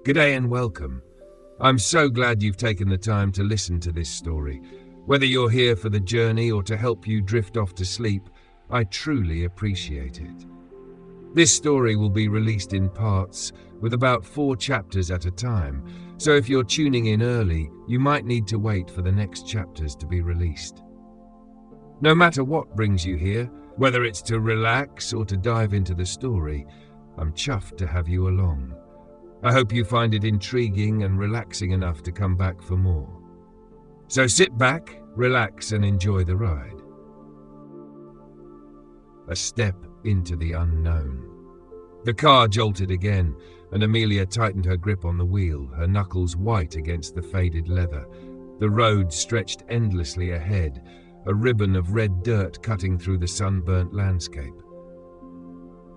G'day and welcome. I'm so glad you've taken the time to listen to this story. Whether you're here for the journey or to help you drift off to sleep, I truly appreciate it. This story will be released in parts, with about 4 chapters at a time, so if you're tuning in early, you might need to wait for the next chapters to be released. No matter what brings you here, whether it's to relax or to dive into the story, I'm chuffed to have you along. I hope you find it intriguing and relaxing enough to come back for more. So sit back, relax, and enjoy the ride. A step into the unknown. The car jolted again, and Amelia tightened her grip on the wheel, her knuckles white against the faded leather. The road stretched endlessly ahead, a ribbon of red dirt cutting through the sunburnt landscape.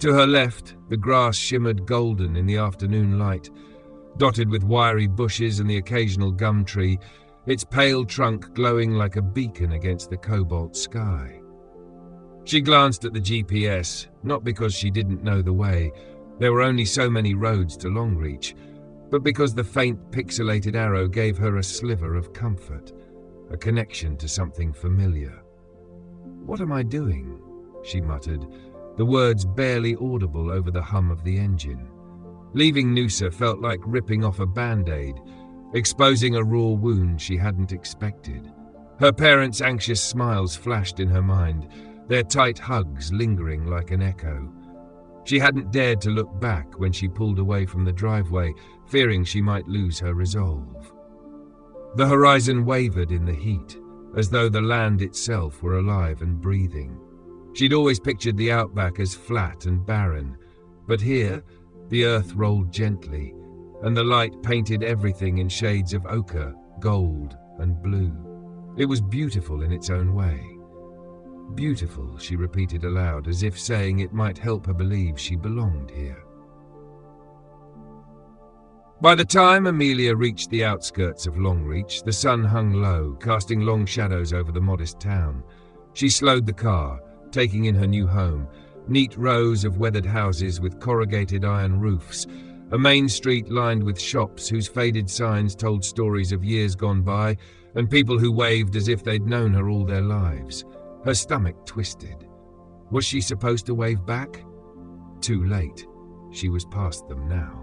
To her left, the grass shimmered golden in the afternoon light, dotted with wiry bushes and the occasional gum tree, its pale trunk glowing like a beacon against the cobalt sky. She glanced at the GPS, not because she didn't know the way. There were only so many roads to Longreach, but because the faint pixelated arrow gave her a sliver of comfort, a connection to something familiar. "What am I doing?" she muttered, the words barely audible over the hum of the engine. Leaving Noosa felt like ripping off a band-aid, exposing a raw wound she hadn't expected. Her parents' anxious smiles flashed in her mind, their tight hugs lingering like an echo. She hadn't dared to look back when she pulled away from the driveway, fearing she might lose her resolve. The horizon wavered in the heat, as though the land itself were alive and breathing. She'd always pictured the outback as flat and barren, but here the earth rolled gently, and the light painted everything in shades of ochre, gold, and blue. It was beautiful in its own way. Beautiful, she repeated aloud, as if saying it might help her believe she belonged here. By the time Amelia reached the outskirts of Longreach, the sun hung low, casting long shadows over the modest town. She slowed the car, taking in her new home, neat rows of weathered houses with corrugated iron roofs, a main street lined with shops whose faded signs told stories of years gone by, and people who waved as if they'd known her all their lives. Her stomach twisted. Was she supposed to wave back? Too late. She was past them now.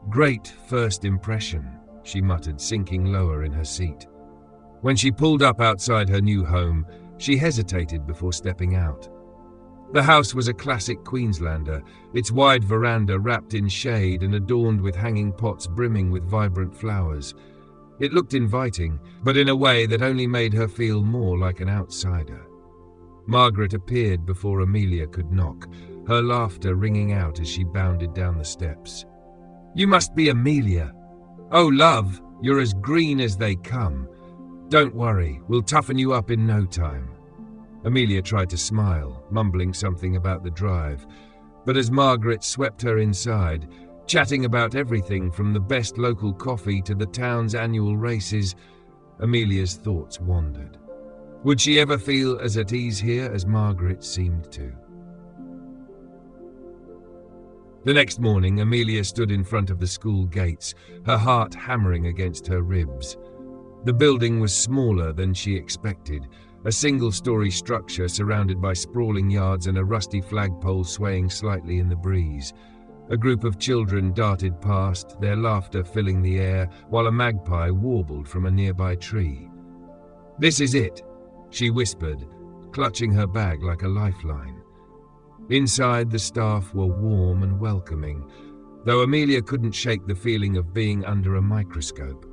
"Great first impression," she muttered, sinking lower in her seat. When she pulled up outside her new home, she hesitated before stepping out. The house was a classic Queenslander, its wide veranda wrapped in shade and adorned with hanging pots brimming with vibrant flowers. It looked inviting, but in a way that only made her feel more like an outsider. Margaret appeared before Amelia could knock, her laughter ringing out as she bounded down the steps. "You must be Amelia. Oh, love, you're as green as they come. Don't worry, we'll toughen you up in no time." Amelia tried to smile, mumbling something about the drive, but as Margaret swept her inside, chatting about everything from the best local coffee to the town's annual races, Amelia's thoughts wandered. Would she ever feel as at ease here as Margaret seemed to? The next morning, Amelia stood in front of the school gates, her heart hammering against her ribs. The building was smaller than she expected, a single-story structure surrounded by sprawling yards and a rusty flagpole swaying slightly in the breeze. A group of children darted past, their laughter filling the air, while a magpie warbled from a nearby tree. "This is it," she whispered, clutching her bag like a lifeline. Inside, the staff were warm and welcoming, though Amelia couldn't shake the feeling of being under a microscope.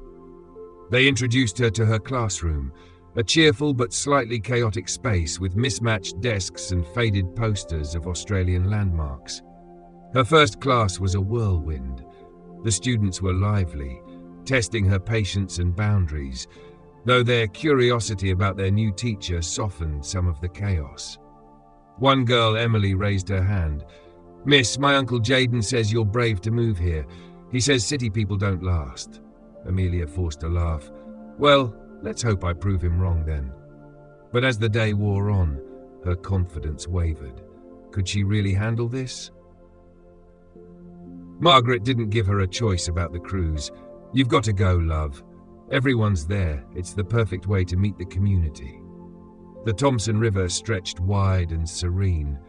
They introduced her to her classroom, a cheerful but slightly chaotic space with mismatched desks and faded posters of Australian landmarks. Her first class was a whirlwind. The students were lively, testing her patience and boundaries, though their curiosity about their new teacher softened some of the chaos. One girl, Emily, raised her hand. "Miss, my Uncle Jayden says you're brave to move here. He says city people don't last." Amelia forced a laugh. "Well, let's hope I prove him wrong then." But as the day wore on, her confidence wavered. Could she really handle this? Margaret didn't give her a choice about the cruise. You've got to go, love. Everyone's there. It's the perfect way to meet the community. The Thompson River stretched wide and serene,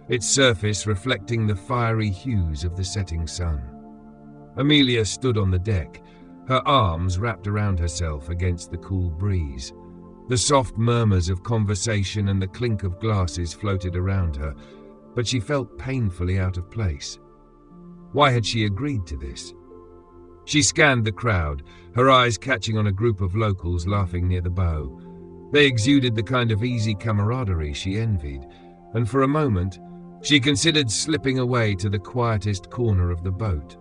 its surface reflecting the fiery hues of the setting sun. Amelia stood on the deck, her arms wrapped around herself against the cool breeze. The soft murmurs of conversation and the clink of glasses floated around her, but she felt painfully out of place. Why had she agreed to this? She scanned the crowd, her eyes catching on a group of locals laughing near the bow. They exuded the kind of easy camaraderie she envied, and for a moment, she considered slipping away to the quietest corner of the boat.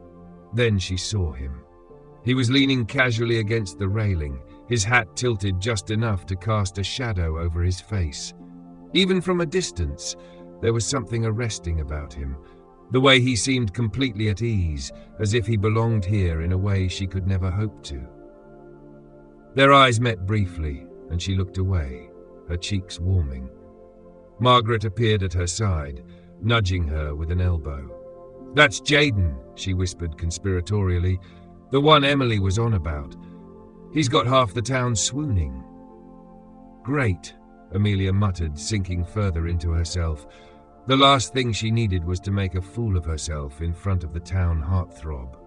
Then she saw him. He was leaning casually against the railing, his hat tilted just enough to cast a shadow over his face. Even from a distance, there was something arresting about him, the way he seemed completely at ease, as if he belonged here in a way she could never hope to. Their eyes met briefly, and she looked away, her cheeks warming. Margaret appeared at her side, nudging her with an elbow. "That's Jayden," she whispered conspiratorially, "the one Emily was on about. He's got half the town swooning." "Great," Amelia muttered, sinking further into herself. The last thing she needed was to make a fool of herself in front of the town heartthrob.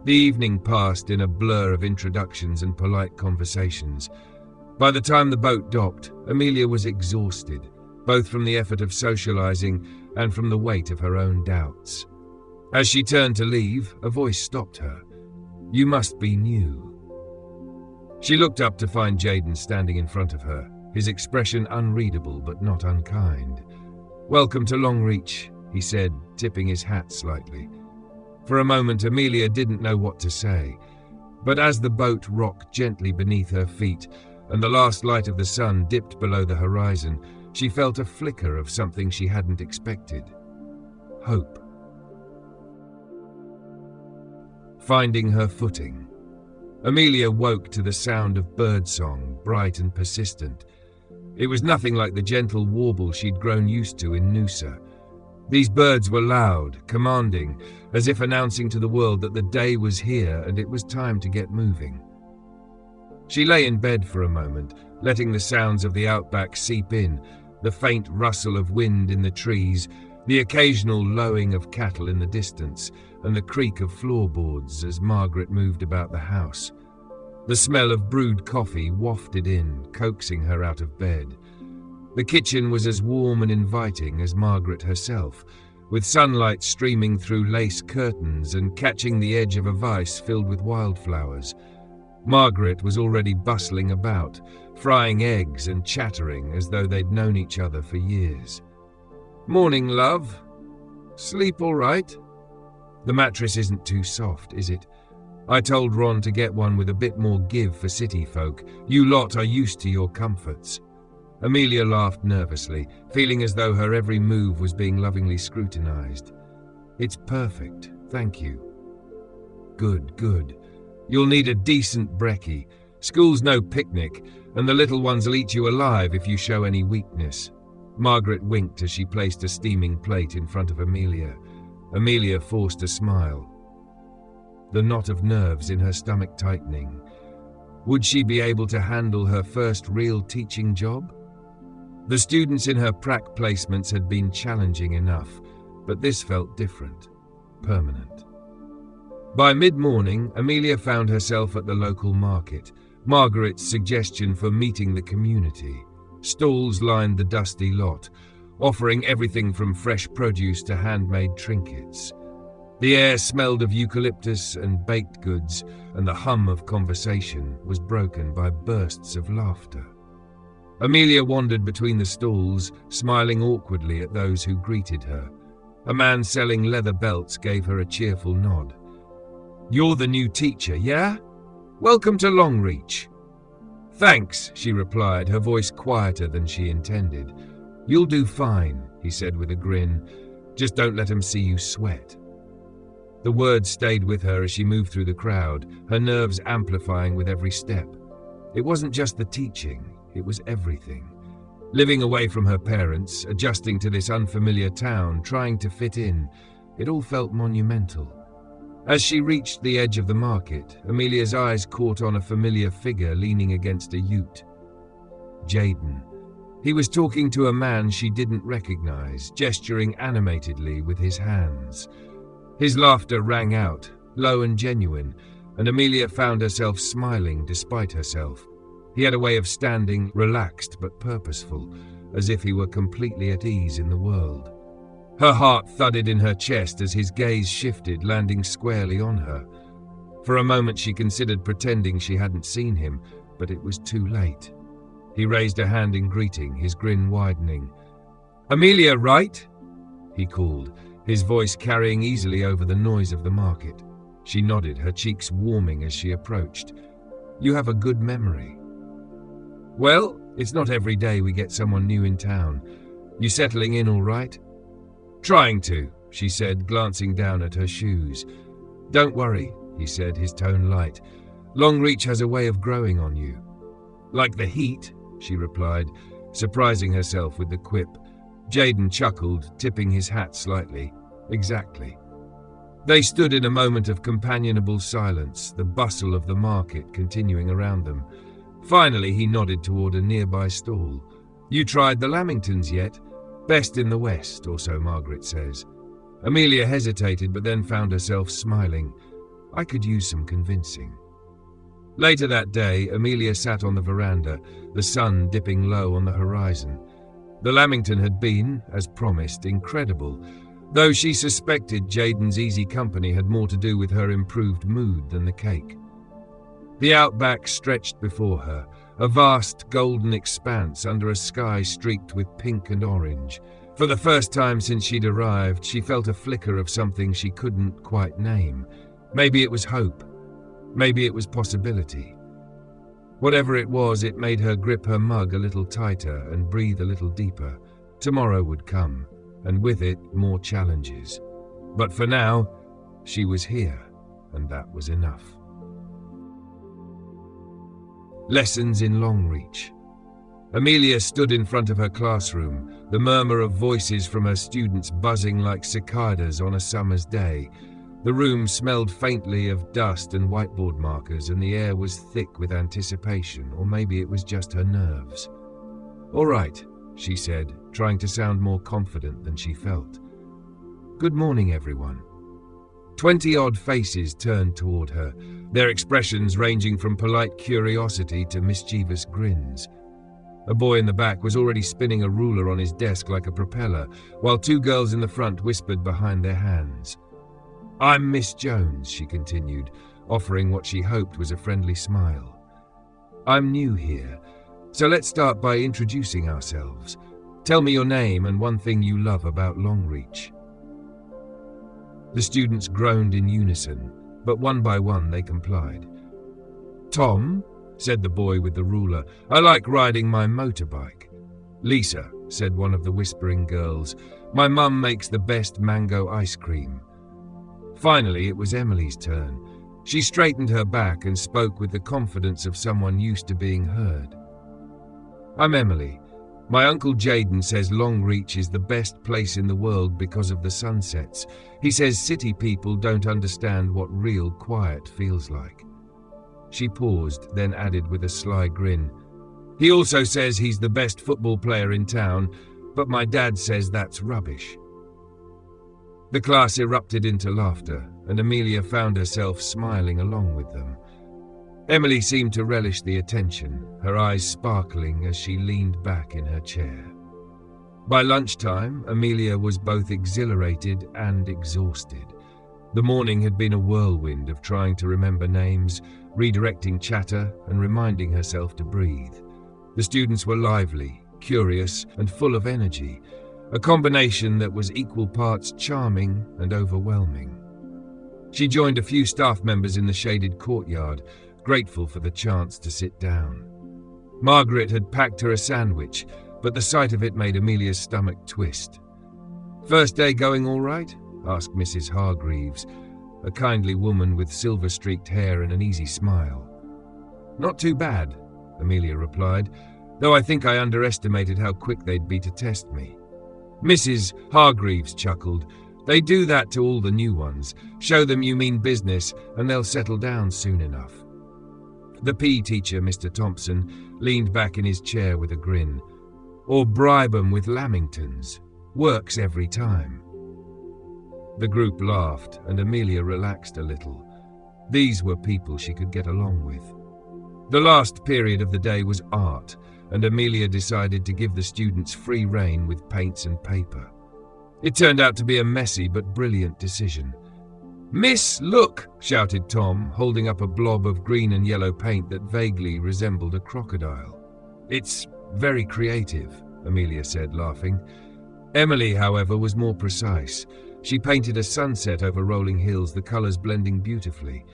The evening passed in a blur of introductions and polite conversations. By the time the boat docked, Amelia was exhausted, both from the effort of socializing and from the weight of her own doubts. As she turned to leave, a voice stopped her. "You must be new." She looked up to find Jayden standing in front of her, his expression unreadable but not unkind. "Welcome to Longreach," he said, tipping his hat slightly. For a moment, Amelia didn't know what to say, but as the boat rocked gently beneath her feet and the last light of the sun dipped below the horizon, she felt a flicker of something she hadn't expected. Hope. Finding her footing. Amelia woke to the sound of birdsong, bright and persistent. It was nothing like the gentle warble she'd grown used to in Noosa. These birds were loud, commanding, as if announcing to the world that the day was here and it was time to get moving. She lay in bed for a moment, letting the sounds of the outback seep in, the faint rustle of wind in the trees, the occasional lowing of cattle in the distance, and the creak of floorboards as Margaret moved about the house. The smell of brewed coffee wafted in, coaxing her out of bed. The kitchen was as warm and inviting as Margaret herself, with sunlight streaming through lace curtains and catching the edge of a vase filled with wildflowers. Margaret was already bustling about, frying eggs and chattering as though they'd known each other for years. "Morning, love. Sleep all right? The mattress isn't too soft, is it? I told Ron to get one with a bit more give for city folk. You lot are used to your comforts." Amelia laughed nervously, feeling as though her every move was being lovingly scrutinized. "It's perfect, thank you." "Good, good. You'll need a decent brekkie. School's no picnic, and the little ones'll eat you alive if you show any weakness." Margaret winked as she placed a steaming plate in front of Amelia. Amelia forced a smile, the knot of nerves in her stomach tightening. Would she be able to handle her first real teaching job? The students in her prac placements had been challenging enough, but this felt different, permanent. By mid-morning, Amelia found herself at the local market, Margaret's suggestion for meeting the community. Stalls lined the dusty lot, offering everything from fresh produce to handmade trinkets. The air smelled of eucalyptus and baked goods, and the hum of conversation was broken by bursts of laughter. Amelia wandered between the stalls, smiling awkwardly at those who greeted her. A man selling leather belts gave her a cheerful nod. "You're the new teacher, yeah? Welcome to Longreach." "Thanks," she replied, her voice quieter than she intended. "You'll do fine," he said with a grin. "Just don't let 'em see you sweat." The words stayed with her as she moved through the crowd, her nerves amplifying with every step. It wasn't just the teaching, it was everything. Living away from her parents, adjusting to this unfamiliar town, trying to fit in. It all felt monumental. As she reached the edge of the market, Amelia's eyes caught on a familiar figure leaning against a ute. Jayden. He was talking to a man she didn't recognize, gesturing animatedly with his hands. His laughter rang out, low and genuine, and Amelia found herself smiling despite herself. He had a way of standing, relaxed but purposeful, as if he were completely at ease in the world. Her heart thudded in her chest as his gaze shifted, landing squarely on her. For a moment she considered pretending she hadn't seen him, but it was too late. He raised a hand in greeting, his grin widening. "Amelia, right?" he called, his voice carrying easily over the noise of the market. She nodded, her cheeks warming as she approached. "You have a good memory." "Well, it's not every day we get someone new in town. You settling in all right?" "Trying to," she said, glancing down at her shoes. "Don't worry," he said, his tone light. "Longreach has a way of growing on you." "Like the heat," she replied, surprising herself with the quip. Jayden chuckled, tipping his hat slightly. "Exactly." They stood in a moment of companionable silence, the bustle of the market continuing around them. Finally, he nodded toward a nearby stall. "You tried the lamingtons yet? Best in the West, or so Margaret says." Amelia hesitated, but then found herself smiling. "I could use some convincing." Later that day, Amelia sat on the veranda, the sun dipping low on the horizon. The lamington had been, as promised, incredible, though she suspected Jayden's easy company had more to do with her improved mood than the cake. The outback stretched before her, a vast golden expanse under a sky streaked with pink and orange. For the first time since she'd arrived, she felt a flicker of something she couldn't quite name. Maybe it was hope. Maybe it was possibility. Whatever it was, it made her grip her mug a little tighter and breathe a little deeper. Tomorrow would come, and with it, more challenges. But for now, she was here, and that was enough. Lessons in Longreach. Amelia stood in front of her classroom, the murmur of voices from her students buzzing like cicadas on a summer's day. The room smelled faintly of dust and whiteboard markers, and the air was thick with anticipation, or maybe it was just her nerves. "All right," she said, trying to sound more confident than she felt. "Good morning, everyone." 20-odd faces turned toward her, their expressions ranging from polite curiosity to mischievous grins. A boy in the back was already spinning a ruler on his desk like a propeller, while two girls in the front whispered behind their hands. "I'm Miss Jones," she continued, offering what she hoped was a friendly smile. "I'm new here, so let's start by introducing ourselves. Tell me your name and one thing you love about Longreach." The students groaned in unison, but one by one they complied. "Tom," said the boy with the ruler. "I like riding my motorbike." "Lisa," said one of the whispering girls. "My mum makes the best mango ice cream." Finally, it was Emily's turn. She straightened her back and spoke with the confidence of someone used to being heard. "I'm Emily. My uncle Jayden says Longreach is the best place in the world because of the sunsets. He says city people don't understand what real quiet feels like." She paused, then added with a sly grin, "He also says he's the best football player in town, but my dad says that's rubbish." The class erupted into laughter, and Amelia found herself smiling along with them. Emily seemed to relish the attention, her eyes sparkling as she leaned back in her chair. By lunchtime, Amelia was both exhilarated and exhausted. The morning had been a whirlwind of trying to remember names, redirecting chatter, and reminding herself to breathe. The students were lively, curious, and full of energy, a combination that was equal parts charming and overwhelming. She joined a few staff members in the shaded courtyard, grateful for the chance to sit down. Margaret had packed her a sandwich, but the sight of it made Amelia's stomach twist. "First day going all right?" asked Mrs. Hargreaves, a kindly woman with silver-streaked hair and an easy smile. "Not too bad," Amelia replied, "though I think I underestimated how quick they'd be to test me." Mrs. Hargreaves chuckled. They do that to all the new ones. Show them you mean business and they'll settle down soon enough. The PE teacher, Mr. Thompson, leaned back in his chair with a grin. Or bribe 'em with lamingtons. Works every time. The group laughed and Amelia relaxed a little. These were people she could get along with. The last period of the day was art, and Amelia decided to give the students free rein with paints and paper. It turned out to be a messy but brilliant decision. "Miss, look!" shouted Tom, holding up a blob of green and yellow paint that vaguely resembled a crocodile. "It's very creative," Amelia said, laughing. Emily, however, was more precise. She painted a sunset over rolling hills, the colours blending beautifully.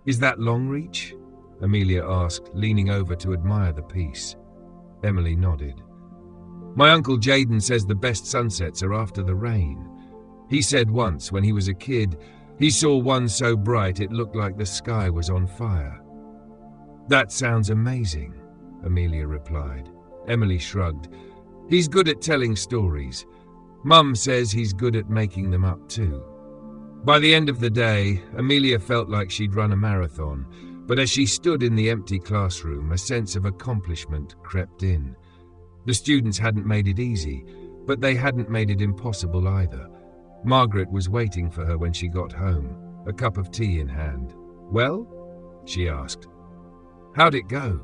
"Is that Longreach?" Amelia asked, leaning over to admire the piece. Emily nodded. "My uncle Jayden says the best sunsets are after the rain. He said once, when he was a kid, he saw one so bright it looked like the sky was on fire." "That sounds amazing," Amelia replied. Emily shrugged. "He's good at telling stories. Mum says he's good at making them up too." By the end of the day, Amelia felt like she'd run a marathon, but as she stood in the empty classroom, a sense of accomplishment crept in. The students hadn't made it easy, but they hadn't made it impossible either. Margaret was waiting for her when she got home, a cup of tea in hand. "Well?" she asked. "How'd it go?"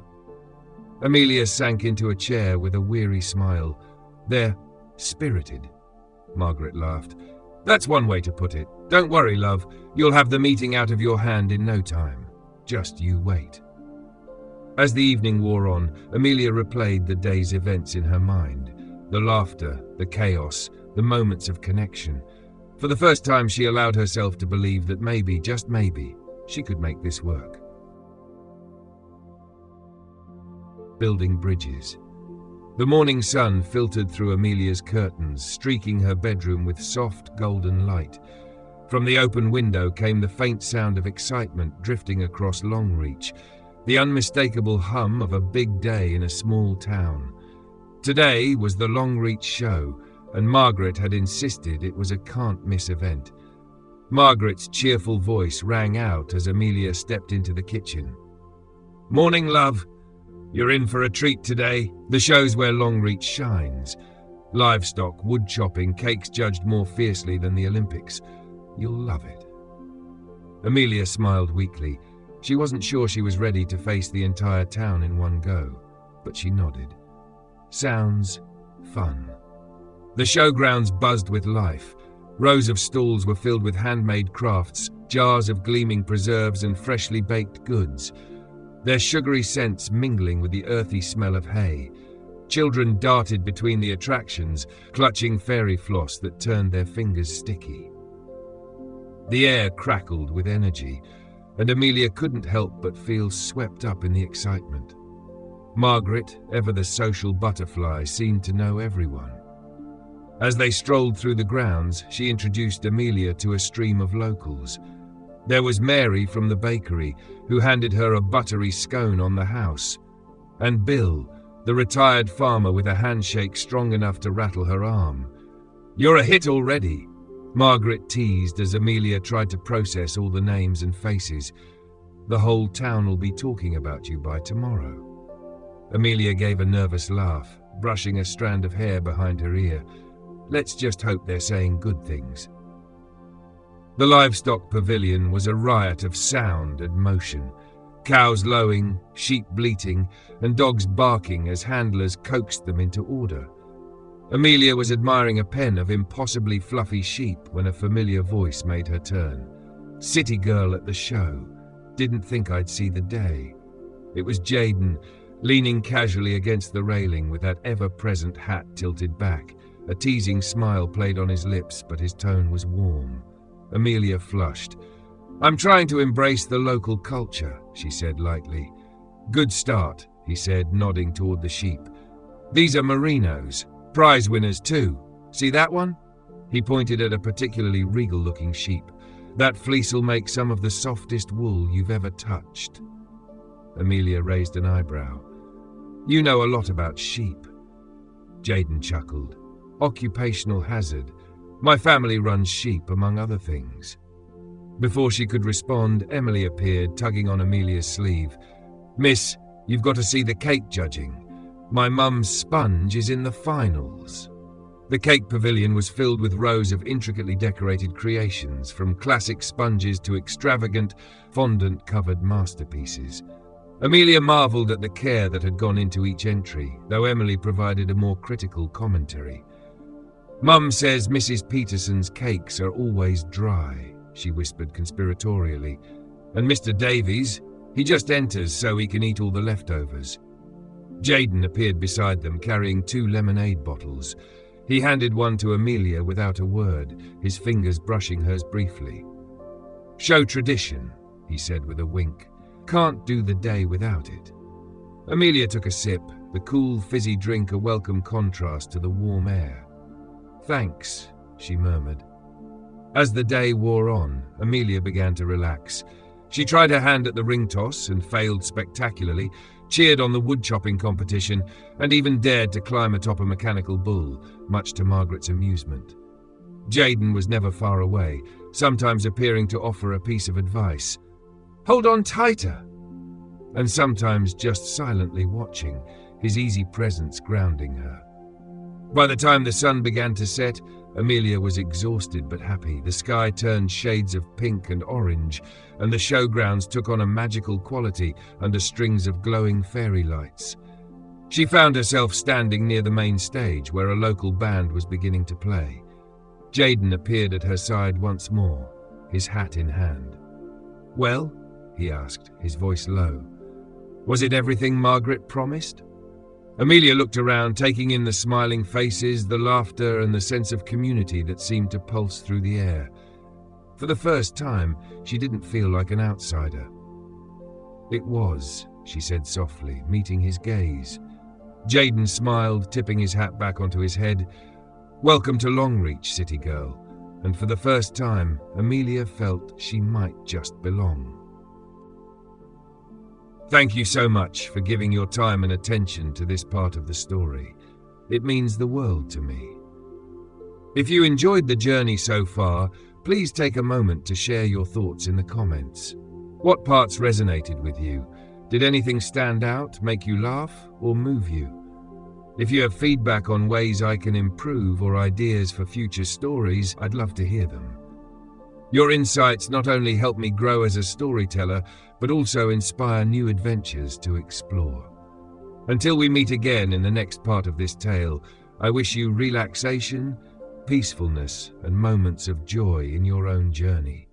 Amelia sank into a chair with a weary smile. "They're spirited," Margaret laughed. "That's one way to put it. Don't worry, love. You'll have the meeting out of your hand in no time. Just you wait." As the evening wore on, Amelia replayed the day's events in her mind. The laughter, the chaos, the moments of connection. For the first time, she allowed herself to believe that maybe, just maybe, she could make this work. Building bridges. The morning sun filtered through Amelia's curtains, streaking her bedroom with soft, golden light. From the open window came the faint sound of excitement drifting across Longreach, the unmistakable hum of a big day in a small town. Today was the Longreach show, and Margaret had insisted it was a can't-miss event. Margaret's cheerful voice rang out as Amelia stepped into the kitchen. "Morning, love. You're in for a treat today. The show's where Longreach shines. Livestock, wood chopping, cakes judged more fiercely than the Olympics. You'll love it." Amelia smiled weakly. She wasn't sure she was ready to face the entire town in one go, but she nodded. Sounds fun. The showgrounds buzzed with life. Rows of stalls were filled with handmade crafts, jars of gleaming preserves and freshly baked goods, their sugary scents mingling with the earthy smell of hay. Children darted between the attractions, clutching fairy floss that turned their fingers sticky. The air crackled with energy, and Amelia couldn't help but feel swept up in the excitement. Margaret, ever the social butterfly, seemed to know everyone. As they strolled through the grounds, she introduced Amelia to a stream of locals. There was Mary from the bakery, who handed her a buttery scone on the house, and Bill, the retired farmer with a handshake strong enough to rattle her arm. "You're a hit already," Margaret teased as Amelia tried to process all the names and faces. "The whole town will be talking about you by tomorrow." Amelia gave a nervous laugh, brushing a strand of hair behind her ear. "Let's just hope they're saying good things." The livestock pavilion was a riot of sound and motion. Cows lowing, sheep bleating, and dogs barking as handlers coaxed them into order. Amelia was admiring a pen of impossibly fluffy sheep when a familiar voice made her turn. "City girl at the show. Didn't think I'd see the day." It was Jayden, leaning casually against the railing with that ever-present hat tilted back. A teasing smile played on his lips, but his tone was warm. Amelia flushed. "I'm trying to embrace the local culture," she said lightly. "Good start," he said, nodding toward the sheep. "These are merinos. Prize winners too. See that one?" He pointed at a particularly regal-looking sheep. "That fleece'll make some of the softest wool you've ever touched." Amelia raised an eyebrow. "You know a lot about sheep." Jayden chuckled. "Occupational hazard. My family runs sheep, among other things." Before she could respond, Emily appeared, tugging on Amelia's sleeve. "Miss, you've got to see the cake judging. My mum's sponge is in the finals." The cake pavilion was filled with rows of intricately decorated creations, from classic sponges to extravagant, fondant-covered masterpieces. Amelia marvelled at the care that had gone into each entry, though Emily provided a more critical commentary. "Mum says Mrs. Peterson's cakes are always dry," she whispered conspiratorially. "And Mr. Davies, he just enters so he can eat all the leftovers." Jayden appeared beside them, carrying 2 lemonade bottles. He handed one to Amelia without a word, his fingers brushing hers briefly. "Show tradition," he said with a wink. "Can't do the day without it." Amelia took a sip, the cool, fizzy drink a welcome contrast to the warm air. "Thanks," she murmured. As the day wore on, Amelia began to relax. She tried her hand at the ring toss and failed spectacularly, cheered on the wood-chopping competition, and even dared to climb atop a mechanical bull, much to Margaret's amusement. Jayden was never far away, sometimes appearing to offer a piece of advice. "Hold on tighter!" And sometimes just silently watching, his easy presence grounding her. By the time the sun began to set, Amelia was exhausted but happy. The sky turned shades of pink and orange, and the showgrounds took on a magical quality under strings of glowing fairy lights. She found herself standing near the main stage, where a local band was beginning to play. Jayden appeared at her side once more, his hat in hand. "Well?" he asked, his voice low. "Was it everything Margaret promised?" Amelia looked around, taking in the smiling faces, the laughter, and the sense of community that seemed to pulse through the air. For the first time, she didn't feel like an outsider. "It was," she said softly, meeting his gaze. Jayden smiled, tipping his hat back onto his head. "Welcome to Longreach, city girl." And for the first time, Amelia felt she might just belong. Thank you so much for giving your time and attention to this part of the story. It means the world to me. If you enjoyed the journey so far, please take a moment to share your thoughts in the comments. What parts resonated with you? Did anything stand out, make you laugh, or move you? If you have feedback on ways I can improve or ideas for future stories, I'd love to hear them. Your insights not only help me grow as a storyteller, but also inspire new adventures to explore. Until we meet again in the next part of this tale, I wish you relaxation, peacefulness, and moments of joy in your own journey.